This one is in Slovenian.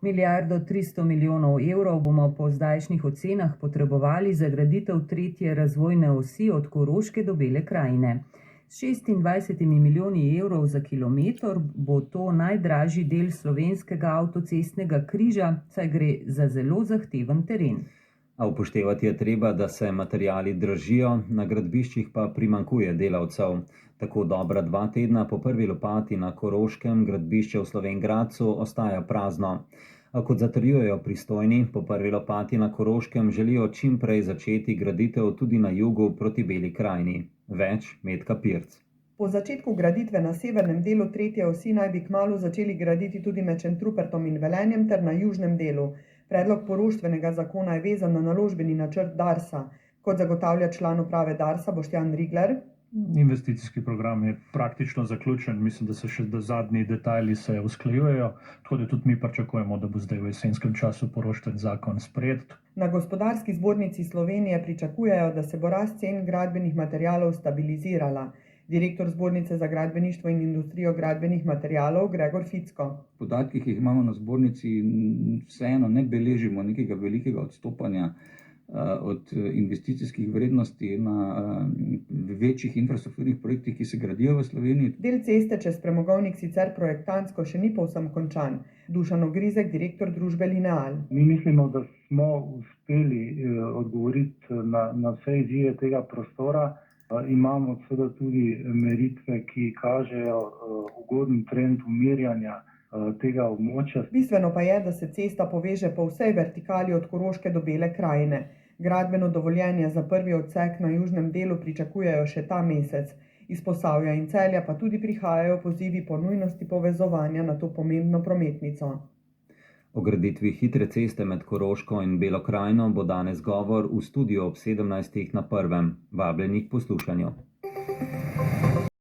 Milijardo 300 milijonov evrov bomo po zdajšnjih ocenah potrebovali za graditev tretje razvojne osi od Koroške do Bele krajine. S 26 milijoni evrov za kilometer bo to najdražji del slovenskega avtocestnega križa, saj gre za zelo zahteven teren. A upoštevati je treba, da se materiali dražijo, na gradbiščih pa primanjkuje delavcev. Tako dobra 2 tedna po prvi lopati na Koroškem gradbišče v Slovenj Gradcu ostaja prazno. A kot zatrjujejo pristojni, po prvi lopati na Koroškem želijo čim prej začeti graditev tudi na jugu proti Beli krajini. Več Metka Pirc. Po začetku graditve na severnem delu tretje osi naj bi kmalu začeli graditi tudi med Šentrupertom in Velenjem ter na južnem delu. Predlog poroštvenega zakona je vezan na naložbeni načrt Darsa. Kot zagotavlja član uprave Darsa Boštjan Rigler. Investicijski program je praktično zaključen, mislim, da se še zadnji detajli se usklajujejo, tako da tudi mi pričakujemo, da bo zdaj v jesenskem času poroštveni zakon sprejet. Na Gospodarski zbornici Slovenije pričakujejo, da se bo rast cen gradbenih materialov stabilizirala. Direktor Zbornice za gradbeništvo in industrijo gradbenih materialov Gregor Ficko. Podatki, ki jih imamo na zbornici, vseeno ne beležimo nekega velikega odstopanja od investicijskih vrednosti na večjih infrastrukturnih projektih, ki se gradijo v Sloveniji. Del ceste čez premogovnik sicer projektantsko še ni povsem končan. Dušan Ogrizek, direktor družbe Lineal. Mi mislimo, da smo uspeli odgovoriti na vse izzive tega prostora. Imamo seveda tudi meritve, ki kažejo ugoden trend umirjanja tega območja. Bistveno pa je, da se cesta poveže po vsej vertikali od Koroške do Bele krajine. Gradbeno dovoljenje za prvi odsek na južnem delu pričakujejo še ta mesec. Iz Posavja in Celja pa tudi prihajajo pozivi po nujnosti povezovanja na to pomembno prometnico. O graditvi hitre ceste med Koroško in Belo krajino bo danes govor v studiu ob 17. na prvem. Vabljeni k poslušanju.